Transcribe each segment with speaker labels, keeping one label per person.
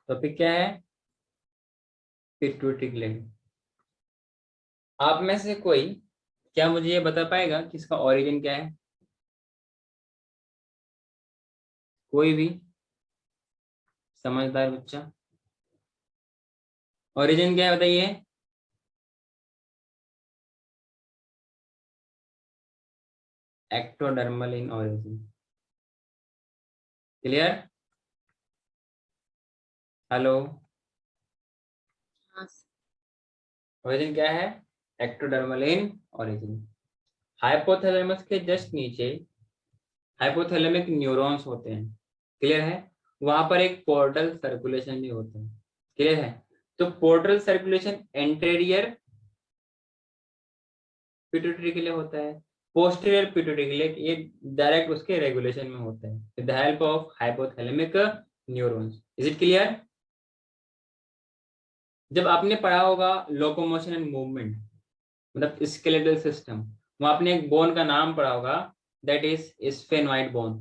Speaker 1: Topic क्या है? Pituitary gland. आप में से कोई क्या मुझे ये बता पाएगा कि इसका ओरिजिन क्या है? कोई भी समझदार बच्चा, ओरिजिन क्या है बताइए। Ectodermal in origin. Clear? Hello. Origin क्या है? Ectodermal in origin. हाइपोथैलेमस के जस्ट नीचे हाइपोथैलेमिक न्यूरॉन्स होते हैं। क्लियर है? वहां पर एक पोर्टल सर्कुलेशन भी होता है। क्लियर है? तो पोर्टल सर्कुलेशन एंटेरियर पिट्यूटरी के लिए होता है, पोस्टीरियर पिट्यूटरी के लिए ये डायरेक्ट उसके रेगुलेशन में होता है with the help of hypothalamic neurons. Is it clear? जब आपने पढ़ा होगा लोकोमोशन एंड मूवमेंट, मतलब स्केलेटल सिस्टम, वहां आपने एक बोन का नाम पढ़ा होगा, दैट इज स्फेनॉइड बोन।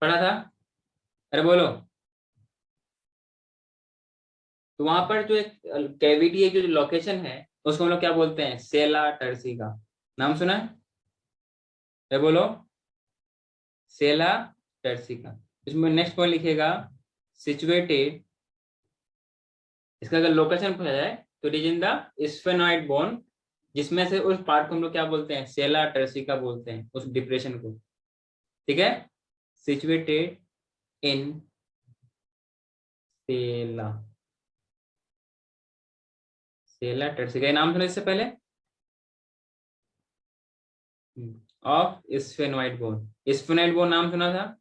Speaker 1: पढ़ा था? अरे बोलो। तो वहां पर जो एक कैविटी है, जो लोकेशन है, उसको हम लोग क्या बोलते हैं? सेला टर्सी का नाम सुना है? अरे बोलो। सेला टर्सी का। इसमें नेक्स्ट पॉइंट लिखिएगा, सिचुएटेड। इसका अगर लोकेशन पूछा जाए तो it is in the sphenoid bone, जिसमें से उस पार्ट को हम लोग क्या बोलते हैं? सेला टर्सिका बोलते हैं, उस डिप्रेशन को। ठीक है? Situated in sella, sella turcica. ये नाम सुना इससे पहले of sphenoid bone? Sphenoid bone नाम सुना था?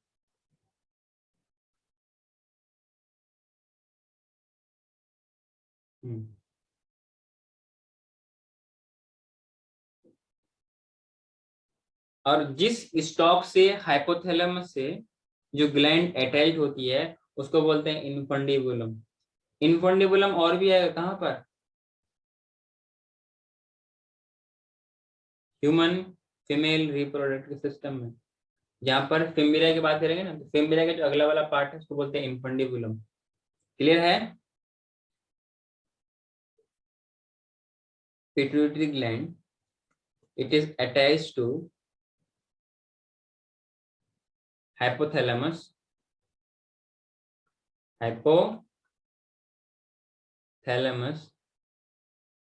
Speaker 1: और जिस स्टॉक से हाइपोथैलेमस से जो ग्लैंड अटैच होती है उसको बोलते हैं इन्फंडिबुलम। इन्फंडिबुलम और भी है कहाँ पर? ह्यूमन फीमेल रिप्रोडक्टिव सिस्टम में। जहां पर फिम्बिरा की बात करेंगे ना, तो फिम्बिरा का जो अगला वाला पार्ट है उसको बोलते हैं इन्फंडिबुलम। क्लियर है? Pituitary gland, it is attached to hypothalamus, hypothalamus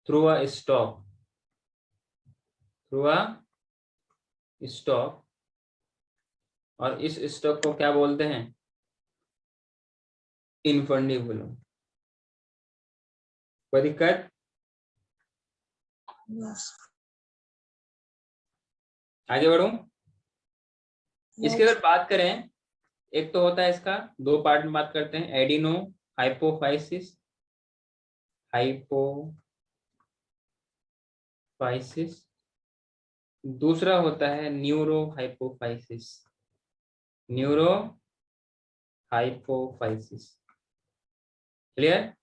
Speaker 1: through a stalk, through a stalk। और इस स्टॉक को क्या बोलते हैं? इन्फंडिबुलम। कोई दिक्कत? आगे बढ़ूं? इसकी अगर बात करें, एक तो होता है इसका, दो पार्ट में बात करते हैं, एडिनो हाइपोफाइसिस, हाइपोफाइसिस। दूसरा होता है neuro hypophysis, neuro hypophysis. Clear?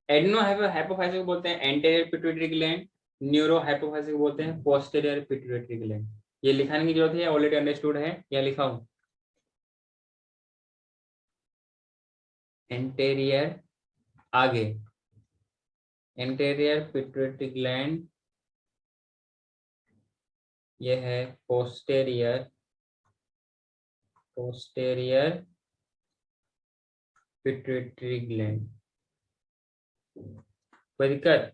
Speaker 1: Adeno hypophysis को बोलते हैं anterior pituitary gland, neuro hypophysis को बोलते हैं पोस्टीरियर पिट्यूटरी ग्लैंड। ये लिखाने की जरूरत है, ऑलरेडी अंडरस्टूड है, या लिखा हूं? एंटीरियर, आगे एंटीरियर पिट्यूटरी ग्लैंड, ये है पोस्टीरियर, पोस्टीरियर पिट्यूटरी ग्लैंड। कोई दिक्कत?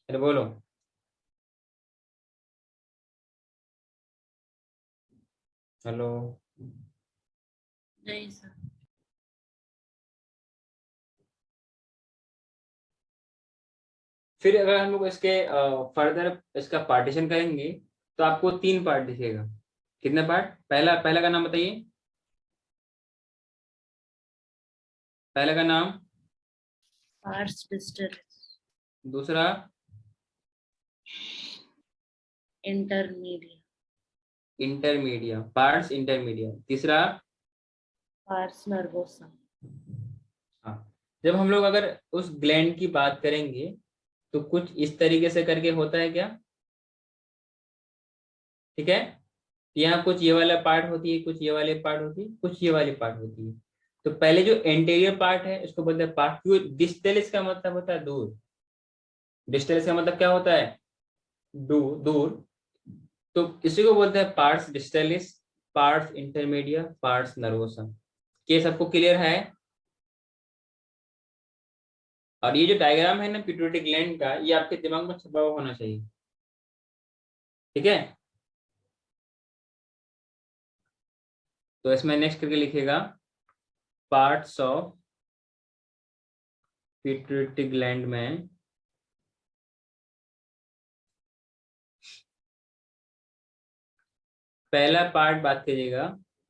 Speaker 1: अरे बोलो। हेलो।
Speaker 2: नहीं सर।
Speaker 1: फिर अगर हम लोग इसके फर्दर इसका पार्टीशन करेंगे तो आपको तीन पार्ट दिखेगा। कितने पार्ट? पहला पहला का नाम बताइए, पहले का नाम।
Speaker 2: Pars distalis.
Speaker 1: दूसरा?
Speaker 2: इंटरमीडिया।
Speaker 1: Intermedia, pars intermedia. तीसरा?
Speaker 2: Pars nervosa.
Speaker 1: हाँ। जब हम लोग अगर उस ग्लैंड की बात करेंगे तो कुछ इस तरीके से करके होता है क्या? ठीक है? यहाँ कुछ ये वाला पार्ट होती है, कुछ ये वाली पार्ट होती है, कुछ ये वाली पार्ट होती है। तो पहले जो एंटीरियर पार्ट है उसको बोलते हैं पार्ट, क्यों डिस्टलिस का मतलब होता है दूर, डिस्टलिस का मतलब क्या होता है, दूर, तो इसी को बोलते हैं parts distalis, parts intermedia, parts nervosa. ये सबको क्लियर है? और ये जो डायग्राम है ना पिट्यूटरी ग्लैंड का, ये आपके दिमाग में छपा हुआ होना चाहिए, ठीक है? तो इसमें नेक्स्ट करके लिखेगा पार्ट्स ऑफ पिट्यूटरी ग्लैंड में पहला पार्ट बात कीजिएगा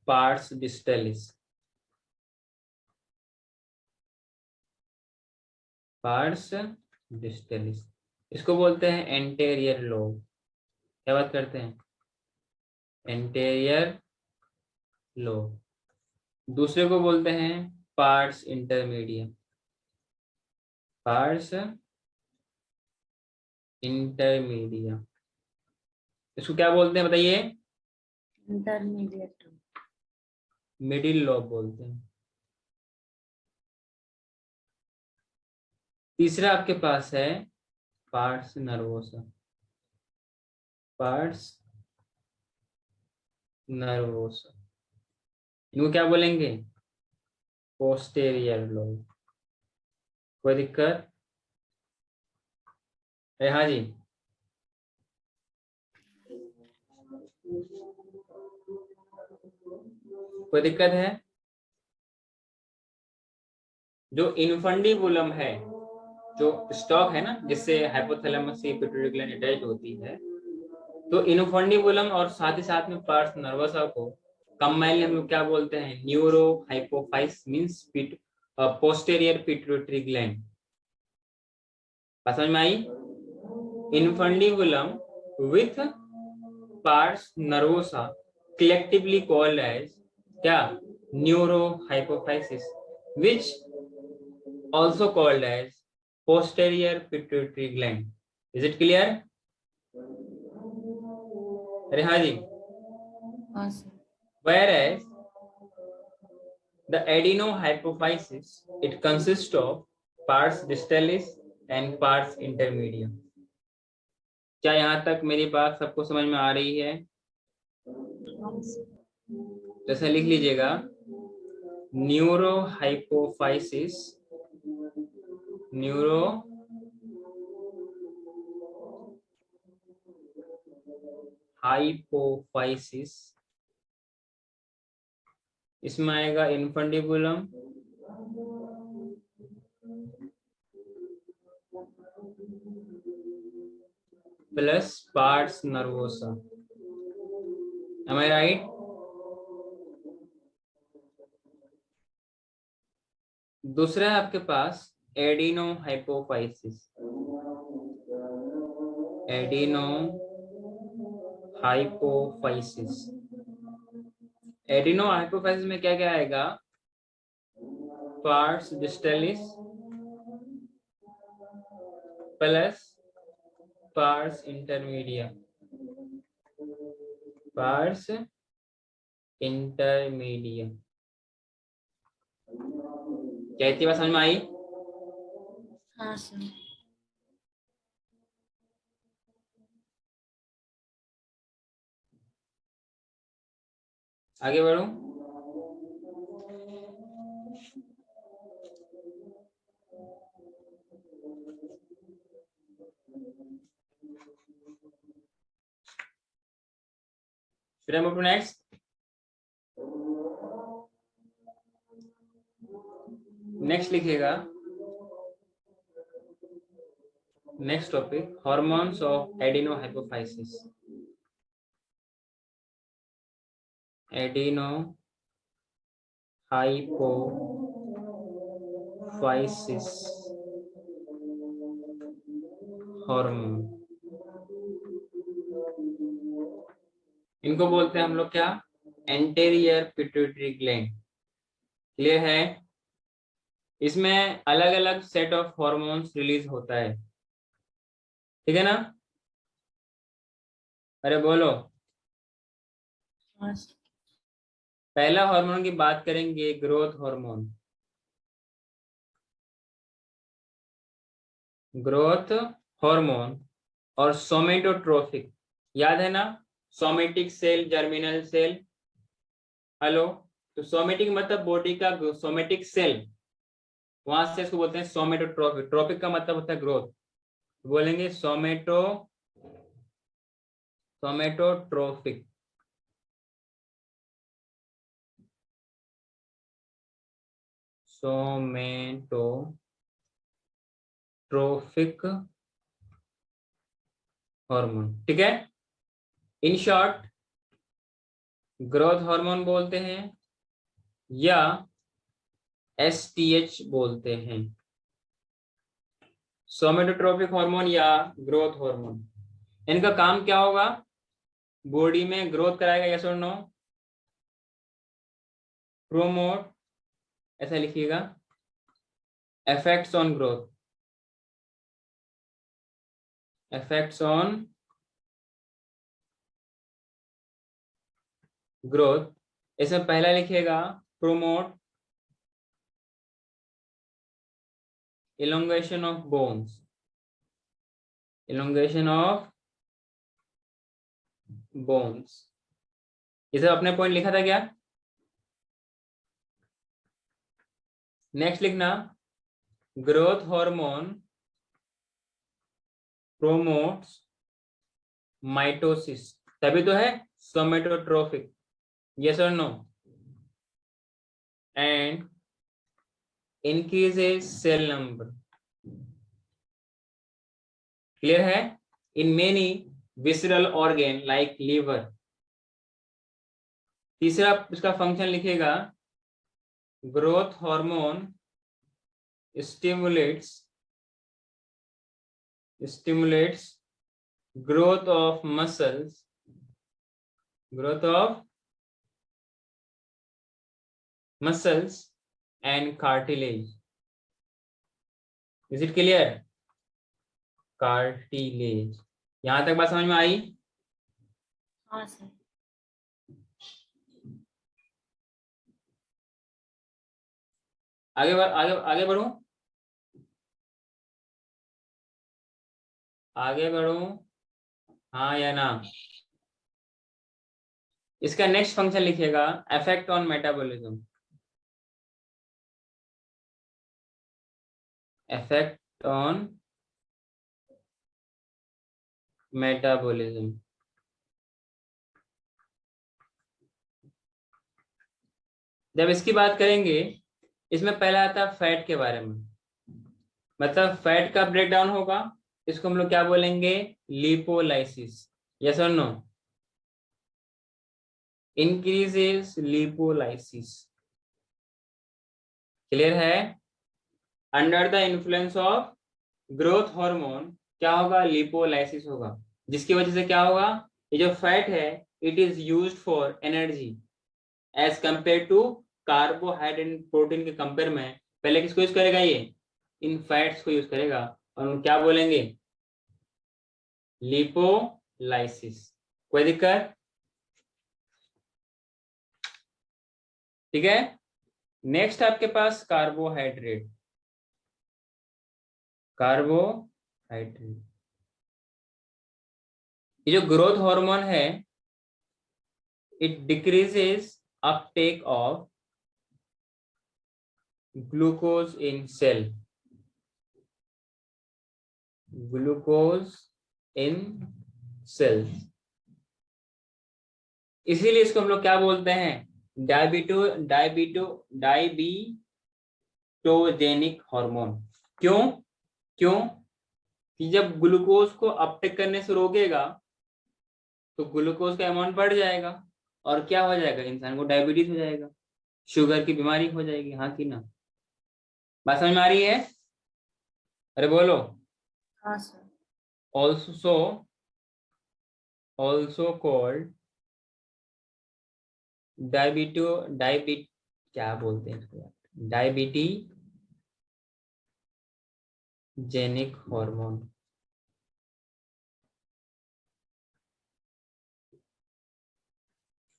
Speaker 1: पार्ट्स डिस्टलिस, पार्ट्स डिस्टलिस, इसको बोलते हैं एंटेरियर लोब। क्या बात करते हैं? Anterior lobe. दूसरे को बोलते हैं पार्ट्स इंटरमीडिया, पार्ट्स इंटरमीडिया। इसको क्या बोलते हैं बताइए?
Speaker 2: इंटरमीडिएट।
Speaker 1: मिडिल लोब बोलते हैं। तीसरा आपके पास है पार्ट्स नर्वोसा, पार्ट्स नर्वोसा, इनको क्या बोलेंगे? Posterior lobe. कोई दिक्कत? हाँ जी, कोई दिक्कत है? जो इन्फंडिबुलम है, जो स्टॉक है ना जिससे हाइपोथैलेमस से पिट्यूटरी ग्लैंड अटैच होती है, तो इन्फंडिबुलम और साथ ही साथ में पार्ट्स नर्वसा को कंबाइनली हम लोग क्या बोलते हैं? Neurohypophysis means posterior pituitary gland. समझ में आई? Infundibulum with pars nervosa collectively called as क्या? Neurohypophysis, which also called as posterior pituitary gland. Is it clear? अरे हाँ जी।
Speaker 2: हाँ sir.
Speaker 1: Whereas the adenohypophysis, it consists of parts distalis and parts intermedia. क्या यहाँ तक मेरी बात सबको समझ में आ रही है? तो ऐसा लिख लीजिएगा न्यूरो हाइपोफाइसिस, न्यूरो हाइपोफाइसिस, इसमें आएगा infundibulum plus pars nervosa. Am I right? दूसरा है आपके पास adenohypophysis, adenohypophysis. Adenohypophysis में क्या क्या आएगा? Pars distalis plus pars intermedia, pars intermedia. क्या इतनी बात समझ में आई?
Speaker 2: हाँ सर।
Speaker 1: आगे बढ़ो। Should I move to next? Next लिखिएगा, next topic hormones of adenohypophysis. Adenohypophysis hormone, इनको बोलते हैं हम लोग क्या? Anterior pituitary gland. क्लियर है? इसमें अलग अलग सेट ऑफ हॉर्मोन्स रिलीज होता है, ठीक है ना? अरे बोलो।
Speaker 2: हाँ सर।
Speaker 1: पहला हार्मोन की बात करेंगे ग्रोथ हार्मोन। ग्रोथ हार्मोन और सोमेटोट्रोफिक, याद है ना, somatic cell, germinal cell. Hello, तो सोमेटिक मतलब बॉडी का सोमेटिक सेल, वहां से इसको बोलते हैं सोमेटोट्रोफिक। ट्रोफिक का मतलब होता है ग्रोथ, बोलेंगे सोमेटोट्रोफिक। सोमेटोट्रोफिक हार्मोन, ठीक है। इन शॉर्ट ग्रोथ हार्मोन बोलते हैं या एसटीएच बोलते हैं, सोमेटोट्रोफिक हार्मोन या ग्रोथ हार्मोन। इनका काम क्या होगा, बॉडी में ग्रोथ कराएगा, यस और नो, प्रोमोट, ऐसा लिखिएगा, effects on growth, effects on growth. इसमें पहला लिखिएगा promote elongation of bones, elongation of bones। ये सब अपने पॉइंट लिखा था क्या? नेक्स्ट लिखना, ग्रोथ हार्मोन प्रोमोट्स माइटोसिस, तभी तो है सोमेटोट्रोफिक, यस और no, and increases cell number, clear है, in many visceral organ like liver। तीसरा इसका फंक्शन लिखेगा, growth hormone stimulates growth of muscles, growth of muscles and cartilage। Is it clear? Cartilage, यहां तक बात समझ में आई?
Speaker 2: हाँ सर।
Speaker 1: आगे बढ़ू, आगे बढ़ू, हाँ या ना? इसका नेक्स्ट फंक्शन लिखिएगा, effect on metabolism, effect on metabolism. जब इसकी बात करेंगे, इसमें पहला आता है फैट के बारे में, मतलब फैट का ब्रेकडाउन होगा, इसको हम लोग क्या बोलेंगे, लिपोलाइसिस, यस और नो, इंक्रीजेस लिपोलाइसिस, क्लियर है। Under the influence of growth hormone क्या होगा, लिपोलाइसिस होगा, जिसकी वजह से क्या होगा, ये जो फैट है it is used for energy as compare to carbohydrate protein के कंपेयर में। पहले किसको यूज करेगा, ये इन फैट्स को यूज करेगा, और हम क्या बोलेंगे, लिपोलाइसिस। कोई दिक्कत? ठीक है। नेक्स्ट आपके पास कार्बोहाइड्रेट, कार्बोहाइड्रेट, ये जो ग्रोथ हार्मोन है it decreases uptake of glucose in cell, glucose in cells, इसीलिए इसको हम लोग क्या बोलते हैं, डायबिटोजेनिक हार्मोन। क्यों? क्यों कि जब ग्लूकोज को अपटेक करने से रोकेगा तो ग्लूकोज का अमाउंट बढ़ जाएगा, और क्या हो जाएगा, इंसान को डायबिटीज हो जाएगा, शुगर की बीमारी हो जाएगी, हाँ कि ना? बात समझ में आ रही है? अरे बोलो।
Speaker 2: हाँ सर।
Speaker 1: ऑल्सो कॉल्ड क्या बोलते हैं इसको, डायबिटीजेनिक हार्मोन।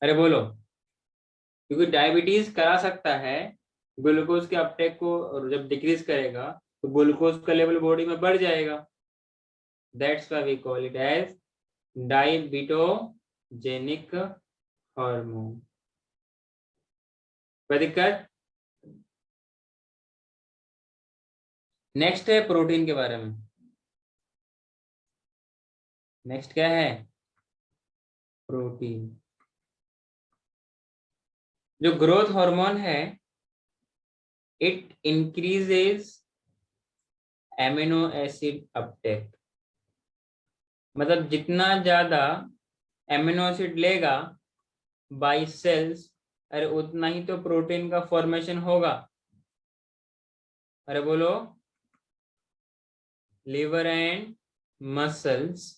Speaker 1: अरे बोलो, क्योंकि डायबिटीज करा सकता है, ग्लूकोज के अपटेक को जब डिक्रीज करेगा तो ग्लूकोज का लेवल बॉडी में बढ़ जाएगा, that's why we call it as diabetogenic hormone. कोई दिक्कत? नेक्स्ट है प्रोटीन के बारे में। नेक्स्ट क्या है? प्रोटीन। जो ग्रोथ हार्मोन है, it increases amino acid Uptake, मतलब जितना ज्यादा एमिनो एसिड लेगा बाय सेल्स, अरे उतना ही तो प्रोटीन का फॉर्मेशन होगा। अरे बोलो, liver and muscles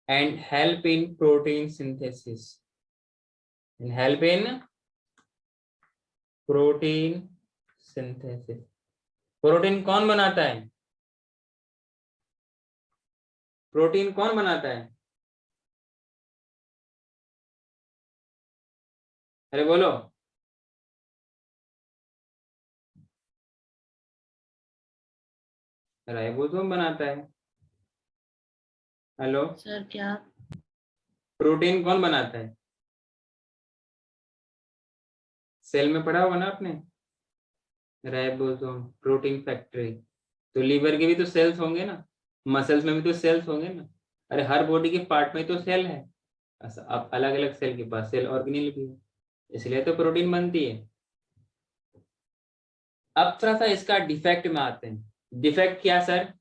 Speaker 1: and help in protein synthesis and help in protein synthesis। Protein कौन बनाता है? प्रोटीन कौन बनाता है? अरे बोलो। राइबोसोम बनाता है। हेलो,
Speaker 2: सर क्या?
Speaker 1: प्रोटीन कौन बनाता है? सेल में पढ़ा होगा ना आपने, राइबोसोम, प्रोटीन फैक्ट्री। तो लीवर के भी तो सेल्स होंगे ना, मसल्स में भी तो सेल्स होंगे ना। अरे हर बॉडी के पार्ट में तो सेल है, अब अलग अलग सेल के पास सेल ऑर्गेनेल भी है, इसलिए तो प्रोटीन बनती है। अब थोड़ा सा इसका डिफेक्ट में आते हैं। डिफेक्ट क्या सर?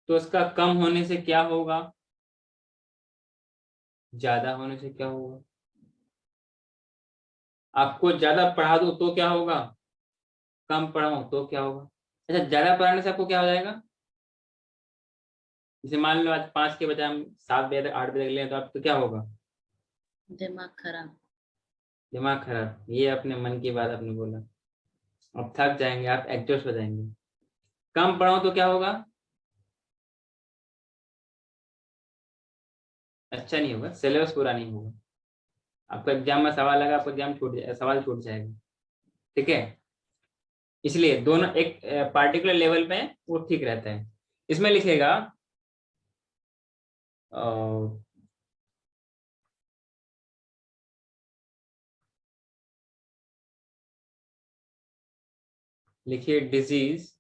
Speaker 1: तो इसका कम होने से क्या होगा, ज्यादा होने से क्या होगा? आपको ज्यादा पढ़ा दो तो क्या होगा, कम पढ़ाऊं तो क्या होगा? अच्छा, ज्यादा पढ़ाने से आपको क्या हो जाएगा? जैसे मान लो आज 5 के बजाय हम 7 बजे तक 8 बजे तक लें, तो आपको क्या होगा?
Speaker 2: दिमाग खराब।
Speaker 1: दिमाग खराब। ये अपने मन की बात आपने बोला। अब थक जाएंगे आप, एग्जॉस्ट हो जाएंगे। कम पढ़ाऊं तो क्या होगा? अच्छा नहीं होगा, सिलेबस पूरा नहीं होगा। आपको एग्जाम में सवाल लगा, आपको एग्जाम सवाल छूट जाएगा। ठीक है, इसलिए दोनों एक पार्टिकुलर लेवल पे वो ठीक रहता है। इसमें लिखेगा लिखिए डिजीज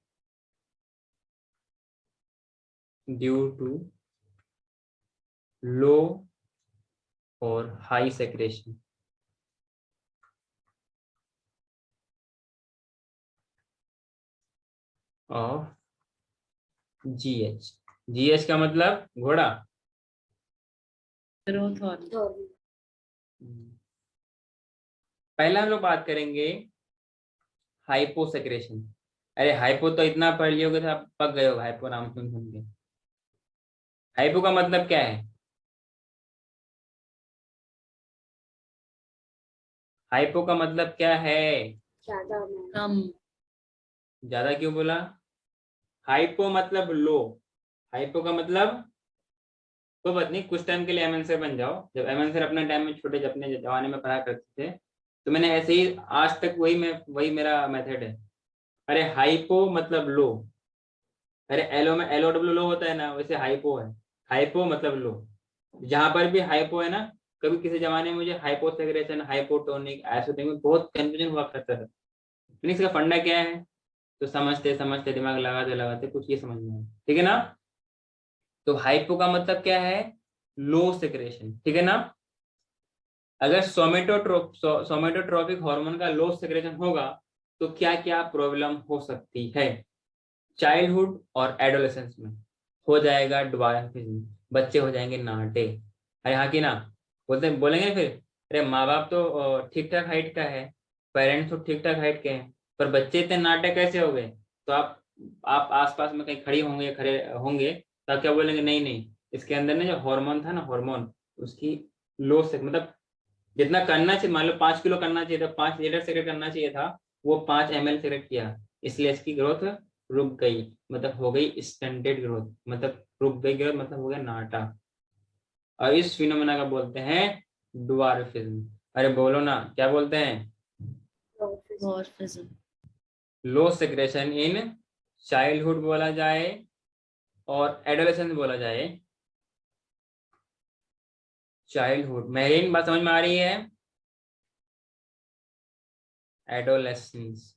Speaker 1: ड्यू टू लो और high secretion of GH. GH का मतलब घोड़ा।
Speaker 2: Growth hormone.
Speaker 1: पहला हम लोग बात करेंगे हाइपो सेक्रेशन। अरे हाइपो तो इतना पढ़ लियोगे तो आप पक गए हो हाइपो नाम सुन सुन के। हाइपो का मतलब क्या है? हाइपो का मतलब क्या है?
Speaker 2: ज्यादा। कम।
Speaker 1: ज्यादा क्यों बोला? हाइपो मतलब लो। हाइपो का मतलब, कोई बात नहीं, कुछ टाइम के लिए एमएन सर बन जाओ। जब एमएन सर अपने टाइम में छोटे अपने जमाने में पढ़ा करते थे, तो मैंने ऐसे ही आज तक वही मेरा मेथड है। अरे हाइपो मतलब लो। अरे एलो में LOW लो होता है ना, वैसे हाइपो है। हाइपो मतलब लो। जहां पर भी हाइपो है ना, कभी किसी जमाने में मुझे हाइपोसेक्रेशन, हाइपोटोनिक, आइसोटोनिक बहुत कंफ्यूजन हुआ करता था। फिनिक्स का फंडा क्या है, तो समझते समझते दिमाग लगाते लगाते कुछ ये समझ में आया। ठीक है ना? तो हाइपो का मतलब क्या है? लो सेक्रेशन। ठीक है ना? अगर सोमेटोट्रोपिक हार्मोन का लो सेक्रेशन होगा तो क्या क्या प्रॉब्लम हो सकती है? चाइल्डहुड और एडोलेसेंस में हो जाएगा ड्वार्फिज्म, बच्चे हो जाएंगे नाटे। अरे हाँ की ना, बोलेंगे फिर अरे माँ बाप तो ठीक ठाक हाइट का है, पेरेंट्स तो ठीक ठाक हाइट के हैं, पर बच्चे इतने नाटे कैसे हो गए? तो आप आसपास में कहीं खड़े होंगे तो आप क्या बोलेंगे? नहीं नहीं, इसके अंदर ना जो हार्मोन था ना, हार्मोन उसकी लो से मतलब जितना करना चाहिए, मान लो 5 किलो करना चाहिए था, 5 लीटर सिगरेट करना चाहिए था, वो 5 ml सिगरेट किया, इसलिए इसकी ग्रोथ रुक गई, मतलब हो गई स्टंटेड ग्रोथ, मतलब रुक गई ग्रोथ, मतलब हो गया नाटा। और इस फिनोमेना का बोलते हैं ड्वार्फिज्म। अरे बोलो ना, क्या बोलते हैं?
Speaker 2: Dwarfism.
Speaker 1: Low secretion in childhood बोला जाए और एडोलेसेंस बोला जाए। चाइल्डहुड, मेहरीन बात समझ में आ रही है? एडोलेसेंस,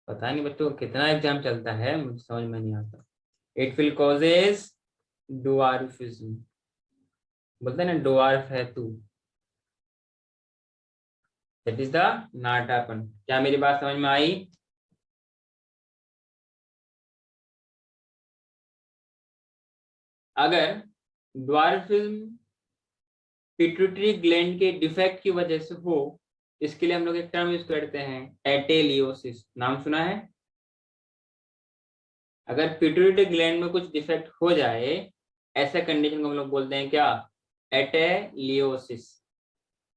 Speaker 1: पता नहीं बच्चों कितना एग्जाम चलता है, मुझे समझ में नहीं आता। इट विल कॉजेज डुआर्फिज्म, बोलते हैं ना डुआर्फ है तू, दैट इज द नाटापन। क्या मेरी बात समझ में आई? अगर ड्वार्फिज्म पिट्यूटरी ग्लैंड के डिफेक्ट की वजह से हो, इसके लिए हम लोग एक टर्म यूज करते हैं, एटेलियोसिस। नाम सुना है? अगर पिट्यूटरी ग्लैंड में कुछ डिफेक्ट हो जाए, ऐसा कंडीशन को हम लोग बोलते हैं क्या? एटेलियोसिस।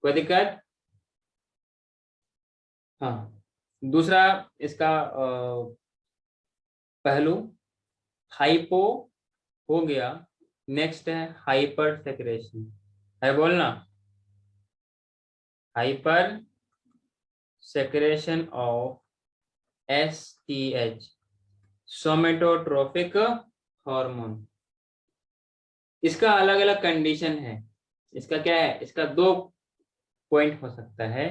Speaker 1: कोई दिक्कत? हाँ। दूसरा इसका पहलू हाइपो हो गया, नेक्स्ट है हाइपर सेक्रेशन। है बोलना, hypersecretion of STH, somatotropic hormone. इसका अलग अलग कंडीशन है। इसका क्या है? इसका दो पॉइंट हो सकता है।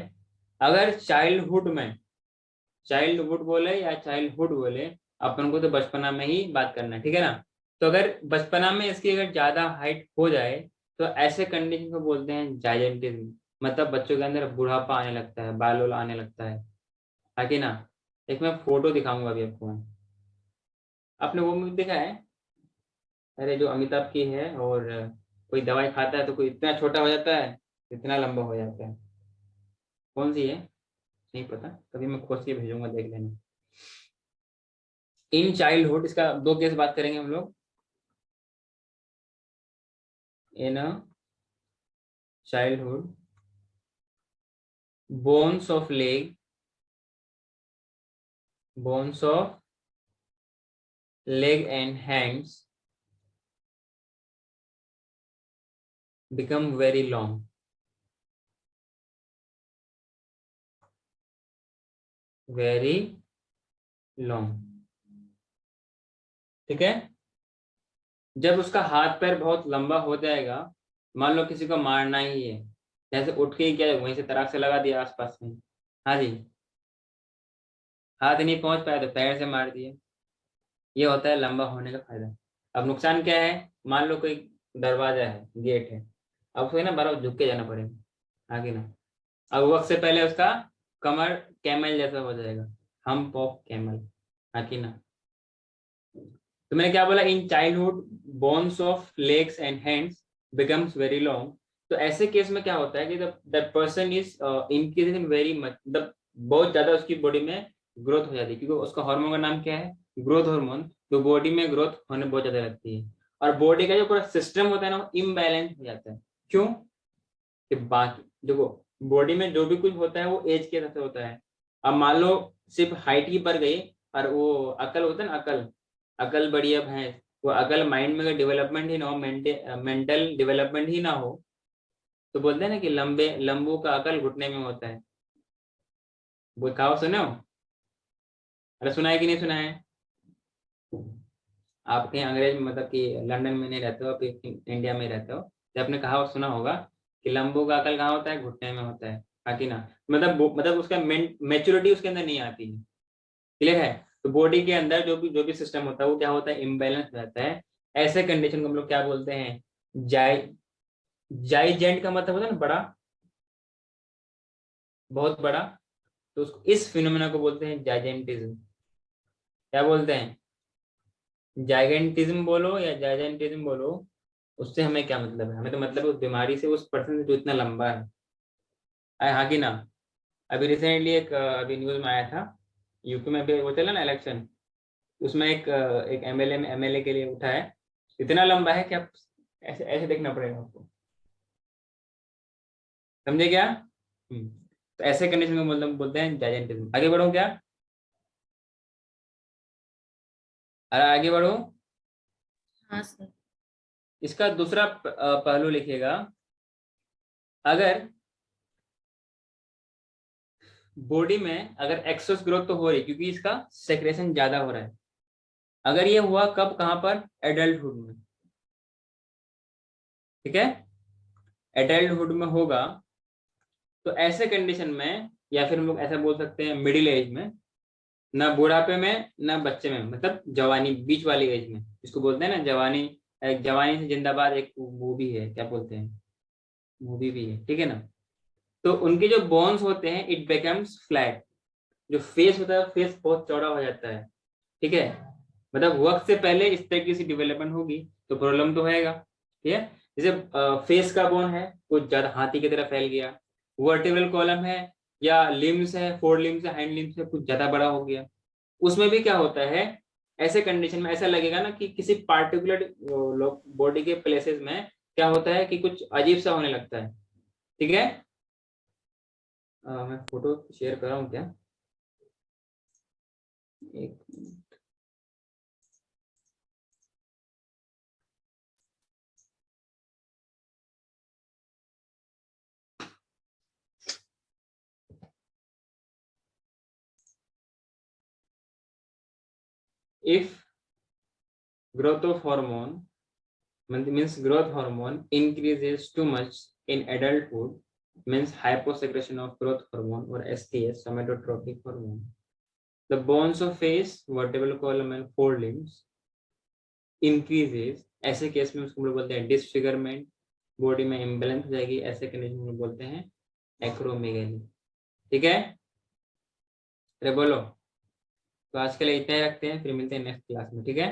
Speaker 1: अगर चाइल्डहुड में, चाइल्डहुड बोले या चाइल्डहुड बोले, अपन को तो बचपना में ही बात करना है, ठीक है ना? तो अगर बचपना में इसकी अगर ज्यादा हाइट हो जाए तो ऐसे कंडीशन को बोलते हैं जायंटिज्म, मतलब बच्चों के अंदर बुढ़ापा आने लगता है, बाल आने लगता है। ताकि ना, एक मैं फोटो दिखाऊंगा अभी आपको। आपने वो मूवी देखा है, अरे जो अमिताभ की है, और कोई दवाई खाता है तो कोई इतना छोटा हो जाता है, इतना लंबा हो जाता है। कौन सी है? नहीं पता, कभी मैं खोज के भेजूंगा, देख लेना। इन चाइल्डहुड, इसका दो केस बात करेंगे हम लोग। In childhood, bones of leg, bones of leg and hands become very long, very long, ठीक है? जब उसका हाथ पैर बहुत लंबा हो जाएगा, मान लो किसी को मारना ही है, जैसे उठ के ही क्या वहीं से तराक से लगा दिया आसपास में, हाँ जी, हाथ नहीं पहुंच पाया तो पैर से मार दिया, ये होता है लंबा होने का फायदा। अब नुकसान क्या है? मान लो कोई दरवाजा है, गेट है, अब उसको ना बार झुक के जाना पड़ेगा, आगे ना, अब वक्त से पहले उसका कमर कैमल जैसा हो जाएगा, हम ऑफ कैमल, आगे ना। तो मैंने क्या बोला? In childhood bones of legs and hands becomes very long. तो ऐसे केस में क्या होता है कि the person is increasing in very much, मतलब बहुत ज्यादा उसकी बॉडी में ग्रोथ हो जाती है, क्योंकि उसका हार्मोन का नाम क्या है? Growth hormone. तो बॉडी में ग्रोथ होने बहुत ज्यादा लगती है, और बॉडी का जो पूरा सिस्टम होता है ना, वो इम्बैलेंस हो जाता है। क्यों? कि बाकी देखो, बॉडी में जो भी कुछ होता है वो एज के हिसाब से होता है। अब मान लो सिर्फ हाइट ही बढ़ गई, और वो अकल होता है ना, अकल, अकल बढ़ी है भैंस, वो अकल माइंड में अगर डेवलपमेंट ही ना हो, मेंटल डेवलपमेंट ही ना हो, तो बोलते हैं ना कि लंबे लंबू का अकल घुटने में होता है। वो कहावत सुने हो? अरे सुना है कि नहीं सुना है? आप कहीं अंग्रेज मतलब कि लंदन में नहीं रहते हो, आप इंडिया में रहते हो, तो आपने कहावत सुना होगा कि लंबू का अकल कहाँ होता है? घुटने में होता है, बाकी ना, मतलब उसका मेच्योरिटी उसके अंदर नहीं आती है। क्लियर है? तो बॉडी के अंदर जो भी सिस्टम होता है वो क्या होता है? इम्बैलेंस रहता है। ऐसे कंडीशन को हम लोग क्या बोलते हैं? जाइ जाइजेंट का मतलब होता है ना बड़ा, बहुत बड़ा। तो उसको, इस फिनोमेना को बोलते हैं जाइजेंटिज्म। क्या बोलते हैं? जाइगेंटिज्म बोलो या जाइजेंटिज्म बोलो, उससे हमें क्या मतलब है? हमें तो मतलब है उस बीमारी से, उस पर्सन से जो इतना लंबा है। हाँ कि ना? अभी रिसेंटली एक अभी न्यूज में आया था, यूपी में भी वो चला ना इलेक्शन, उसमें एक एमएलए के लिए उठा है, इतना लंबा है कि आप ऐसे ऐसे देखना पड़ेगा आपको। समझे क्या? तो ऐसे कंडीशन में मतलब बोलते हैं जाइजेंटिज्म। आगे बढ़ो क्या? अरे आगे बढ़ो।
Speaker 2: हाँ सर।
Speaker 1: इसका दूसरा पहलू लिखिएगा। अगर बॉडी में अगर एक्सेस ग्रोथ तो हो रही क्योंकि इसका सेक्रेशन ज्यादा हो रहा है। अगर ये हुआ कब, कहां पर, एडल्टहुड में, ठीक है, एडल्टहुड में होगा। तो ऐसे कंडीशन में, या फिर हम लोग ऐसा बोल सकते हैं मिडिल एज में, ना बुढ़ापे में ना बच्चे में, मतलब जवानी बीच वाली एज में, इसको बोलते हैं ना जवानी। एक जवानी से जिंदाबाद एक मूवी है, क्या बोलते हैं, मूवी भी है, ठीक है ना। तो उनके जो बोन्स होते हैं इट बिकम्स फ्लैट, जो फेस होता है फेस बहुत चौड़ा हो जाता है, ठीक है। मतलब वक्त से पहले इस तरह की डेवलपमेंट होगी तो प्रॉब्लम तो होएगा, ठीक है। जैसे फेस का बोन है कुछ ज्यादा हाथी की तरह फैल गया, वर्टिब्रल कॉलम है या लिम्स है, फोर लिम्स है, हैंड लिम्स है, कुछ ज्यादा बड़ा हो गया, उसमें भी क्या होता है, ऐसे कंडीशन में ऐसा लगेगा ना कि किसी पार्टिकुलर बॉडी के प्लेसेस में क्या होता है कि कुछ अजीब सा होने लगता है, ठीक है। मैं फोटो शेयर कर रहा हूँ क्या, एक, if growth of hormone means growth hormone increases too much in adulthood, means hyposecretion of growth hormone or STS, somatotrophic hormone, the bones of face, vertebral column and forelimbs increases। ऐसे case में उसको हम लोग बोलते हैं disfigurement, body में imbalance हो जाएगी, ऐसे कंडीशन में बोलते हैं एक्रोमेगाली, ठीक है। अरे बोलो, तो आज के लिए इतना ही रखते हैं, फिर मिलते हैं नेक्स्ट क्लास में, ठीक है।